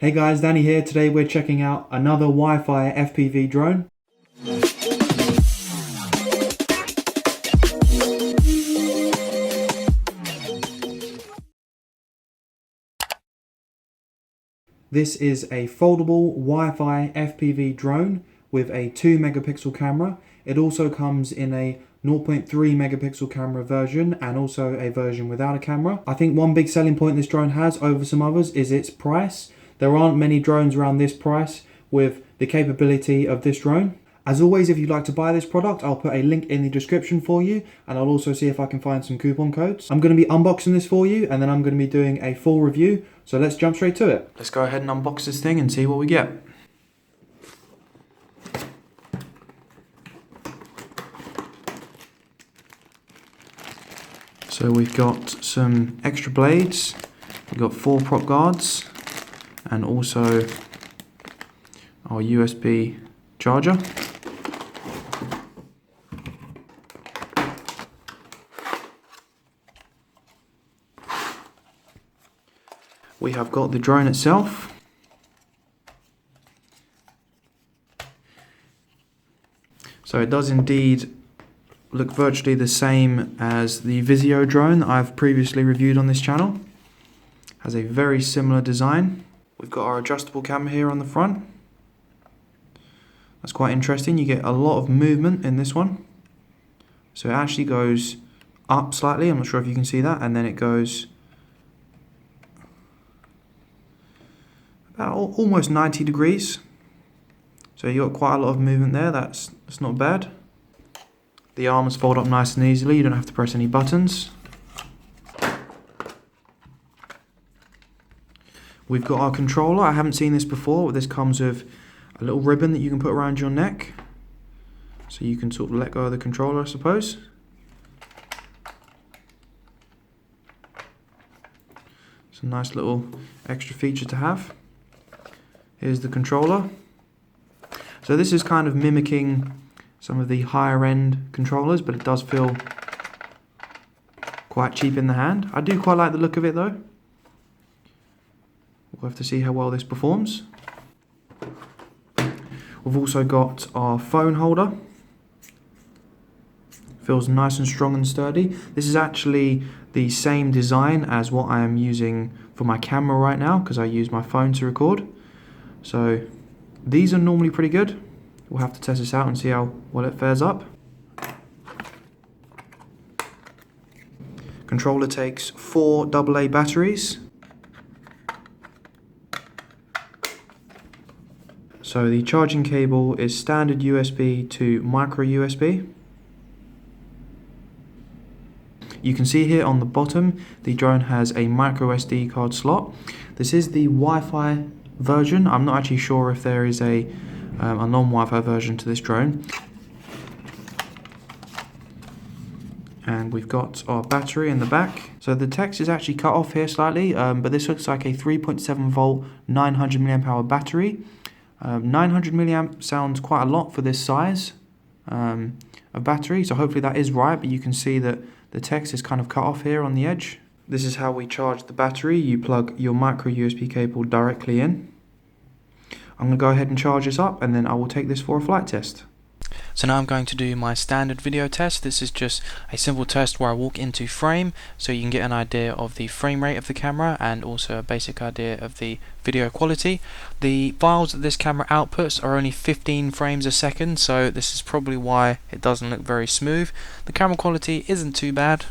Hey guys, Danny here. Today we're checking out another Wi-Fi FPV drone. This is a foldable Wi-Fi FPV drone with a 2 megapixel camera. It also comes in a 0.3 megapixel camera version and also a version without a camera. I think one big selling point this drone has over some others is its price. There aren't many drones around this price with the capability of this drone. As always, if you'd like to buy this product, I'll put a link in the description for you, and I'll also see if I can find some coupon codes. I'm going to be unboxing this for you, and then I'm going to be doing a full review, so let's jump straight to it. Let's go ahead and unbox this thing and see what we get. So we've got some extra blades, we've got 4 prop guards, and also our USB charger. We have got the drone itself. So it does indeed look virtually the same as the Vizio drone I've previously reviewed on this channel. Has a very similar design. We've got our adjustable camera here on the front. That's quite interesting. You get a lot of movement in this one. So it actually goes up slightly, I'm not sure if you can see that, and then it goes about almost 90 degrees. So you've got quite a lot of movement there, that's not bad. The arms fold up nice and easily, you don't have to press any buttons. We've got our controller. I haven't seen this before, but this comes with a little ribbon that you can put around your neck. So you can sort of let go of the controller, I suppose. It's a nice little extra feature to have. Here's the controller. So this is kind of mimicking some of the higher end controllers, but it does feel quite cheap in the hand. I do quite like the look of it though. We'll have to see how well this performs. We've also got our phone holder. Feels nice and strong and sturdy. This is actually the same design as what I am using for my camera right now, because I use my phone to record. So these are normally pretty good. We'll have to test this out and see how well it fares up. Controller takes 4 AA batteries. So the charging cable is standard USB to micro USB. You can see here on the bottom, the drone has a micro SD card slot. This is the Wi-Fi version. I'm not actually sure if there is a non-Wi-Fi version to this drone. And we've got our battery in the back. So the text is actually cut off here slightly, but this looks like a 3.7 volt 900 milliamp hour battery. 900 milliamp sounds quite a lot for this size of battery, so hopefully that is right, but you can see that the text is kind of cut off here on the edge. This is how we charge the battery. You plug your micro USB cable directly in. I'm going to go ahead and charge this up, and then I will take this for a flight test. So now I'm going to do my standard video test. This is just a simple test where I walk into frame, so you can get an idea of the frame rate of the camera and also a basic idea of the video quality. The files that this camera outputs are only 15 frames a second, so this is probably why it doesn't look very smooth. The camera quality isn't too bad.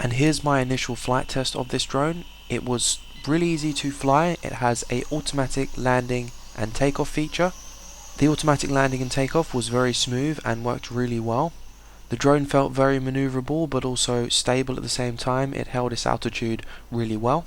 And here's my initial flight test of this drone. It was really easy to fly. It has a automatic landing and takeoff feature. The automatic landing and takeoff was very smooth and worked really well. The drone felt very maneuverable but also stable at the same time. It held its altitude really well.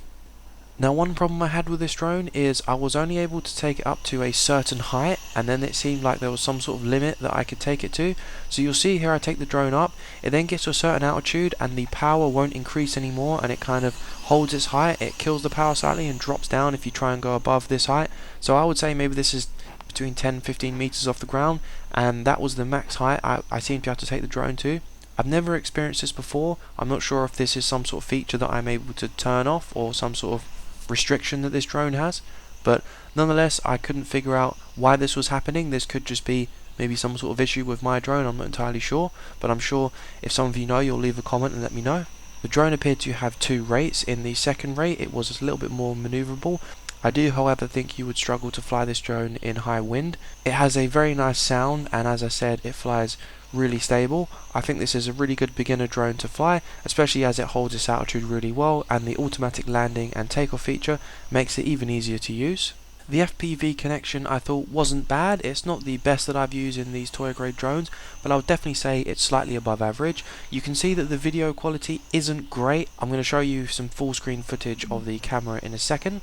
Now, one problem I had with this drone is I was only able to take it up to a certain height, and then it seemed like there was some sort of limit that I could take it to. So you'll see here I take the drone up, it then gets to a certain altitude and the power won't increase anymore, and it kind of holds its height. It kills the power slightly and drops down if you try and go above this height. So I would say maybe this is between 10-15 meters off the ground, and that was the max height I seem to have to take the drone to. I've never experienced this before. I'm not sure if this is some sort of feature that I'm able to turn off or some sort of restriction that this drone has, but nonetheless I couldn't figure out why this was happening. This could just be maybe some sort of issue with my drone, I'm not entirely sure, but I'm sure if some of you know, you'll leave a comment and let me know. The drone appeared to have two rates. In the second rate it was a little bit more maneuverable. I do however think you would struggle to fly this drone in high wind. It has a very nice sound, and as I said, it flies really stable. I think this is a really good beginner drone to fly, especially as it holds its altitude really well, and the automatic landing and takeoff feature makes it even easier to use. The FPV connection I thought wasn't bad. It's not the best that I've used in these toy grade drones, but I would definitely say it's slightly above average. You can see that the video quality isn't great. I'm going to show you some full screen footage of the camera in a second,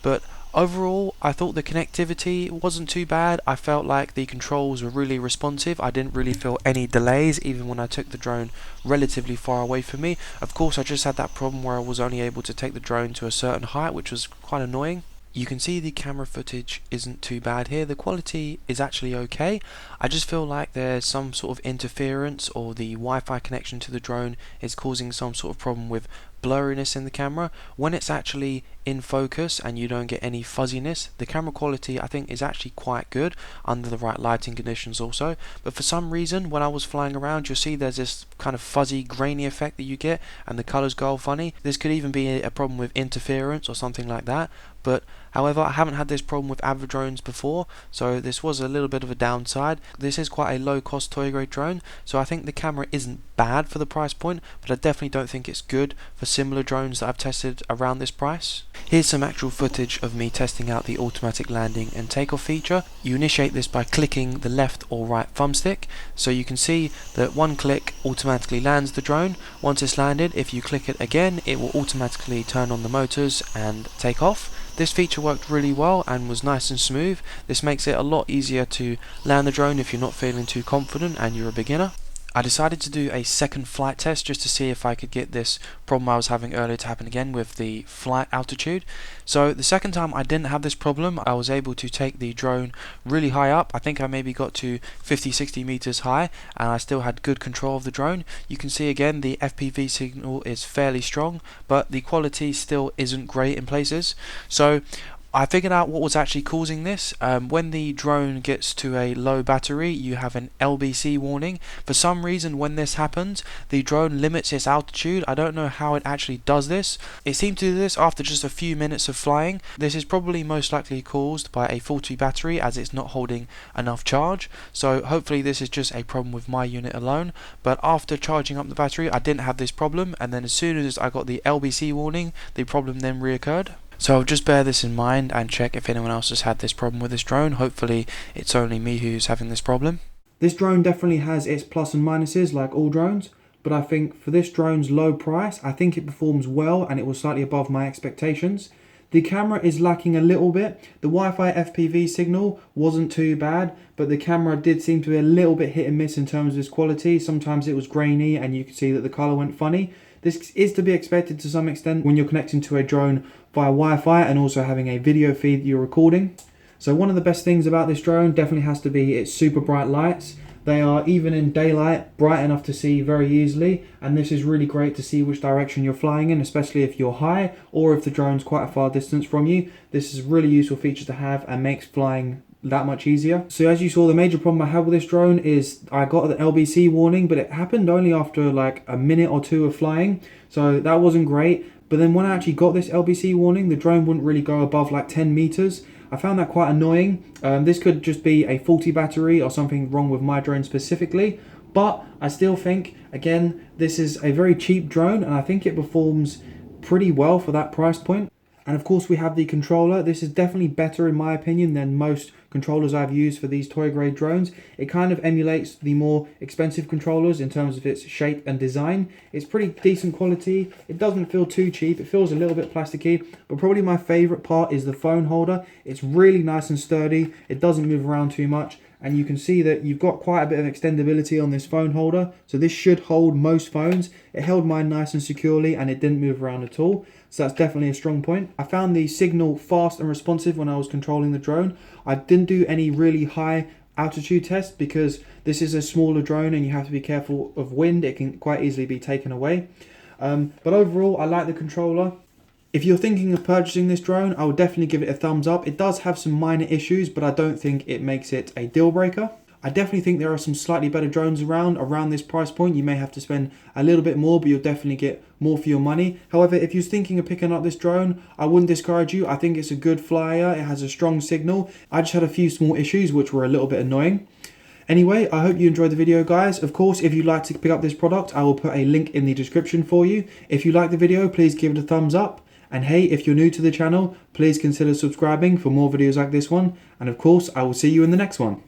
but overall I thought the connectivity wasn't too bad. I felt like the controls were really responsive. I didn't really feel any delays even when I took the drone relatively far away from me. Of course I just had that problem where I was only able to take the drone to a certain height, which was quite annoying. You can see the camera footage isn't too bad here. The quality is actually okay. I just feel like there's some sort of interference, or the Wi-Fi connection to the drone is causing some sort of problem with blurriness in the camera. When it's actually in focus and you don't get any fuzziness, the camera quality I think is actually quite good under the right lighting conditions also. But for some reason when I was flying around, you'll see there's this kind of fuzzy grainy effect that you get and the colors go all funny. This could even be a problem with interference or something like that. But however, I haven't had this problem with average drones before, so this was a little bit of a downside. This is quite a low cost toy grade drone, so I think the camera isn't bad for the price point, but I definitely don't think it's good for similar drones that I've tested around this price. Here's some actual footage of me testing out the automatic landing and takeoff feature. You initiate this by clicking the left or right thumbstick, so you can see that one click automatically lands the drone. Once it's landed, if you click it again, it will automatically turn on the motors and take off. This feature worked really well and was nice and smooth. This makes it a lot easier to land the drone if you're not feeling too confident and you're a beginner. I decided to do a second flight test just to see if I could get this problem I was having earlier to happen again with the flight altitude. So the second time I didn't have this problem. I was able to take the drone really high up. I think I maybe got to 50-60 meters high, and I still had good control of the drone. You can see again the FPV signal is fairly strong, but the quality still isn't great in places. So I figured out what was actually causing this. When the drone gets to a low battery, you have an LBC warning. For some reason, when this happens, the drone limits its altitude. I don't know how it actually does this. It seemed to do this after just a few minutes of flying. This is probably most likely caused by a faulty battery, as it's not holding enough charge. So hopefully this is just a problem with my unit alone. But after charging up the battery, I didn't have this problem, and then as soon as I got the LBC warning, the problem then reoccurred. So just bear this in mind and check if anyone else has had this problem with this drone. Hopefully it's only me who's having this problem. This drone definitely has its plus and minuses like all drones, but I think for this drone's low price, I think it performs well and it was slightly above my expectations. The camera is lacking a little bit. The Wi-Fi FPV signal wasn't too bad, but the camera did seem to be a little bit hit and miss in terms of its quality. Sometimes it was grainy and you could see that the color went funny. This is to be expected to some extent when you're connecting to a drone via Wi-Fi and also having a video feed you're recording. So one of the best things about this drone definitely has to be its super bright lights. They are, even in daylight, bright enough to see very easily, and this is really great to see which direction you're flying in, especially if you're high or if the drone's quite a far distance from you. This is a really useful feature to have and makes flying that much easier. So as you saw, the major problem I had with this drone is I got the LBC warning, but it happened only after like a minute or two of flying, so that wasn't great. But then when I actually got this LBC warning, the drone wouldn't really go above like 10 meters. I found that quite annoying. This could just be a faulty battery or something wrong with my drone specifically, but I still think, again, this is a very cheap drone and I think it performs pretty well for that price point. And of course we have the controller. This is definitely better in my opinion than most controllers I've used for these toy grade drones. It kind of emulates the more expensive controllers in terms of its shape and design. It's pretty decent quality. It doesn't feel too cheap. It feels a little bit plasticky, but probably my favorite part is the phone holder. It's really nice and sturdy. It doesn't move around too much. And you can see that you've got quite a bit of extendability on this phone holder. So this should hold most phones. It held mine nice and securely and it didn't move around at all. So that's definitely a strong point. I found the signal fast and responsive when I was controlling the drone. I didn't do any really high altitude tests because this is a smaller drone and you have to be careful of wind. It can quite easily be taken away. But overall, I like the controller. If you're thinking of purchasing this drone, I would definitely give it a thumbs up. It does have some minor issues, but I don't think it makes it a deal breaker. I definitely think there are some slightly better drones around this price point. You may have to spend a little bit more, but you'll definitely get more for your money. However, if you're thinking of picking up this drone, I wouldn't discourage you. I think it's a good flyer. It has a strong signal. I just had a few small issues which were a little bit annoying. Anyway, I hope you enjoyed the video, guys. Of course, if you'd like to pick up this product, I will put a link in the description for you. If you like the video, please give it a thumbs up. And hey, if you're new to the channel, please consider subscribing for more videos like this one. And of course, I will see you in the next one.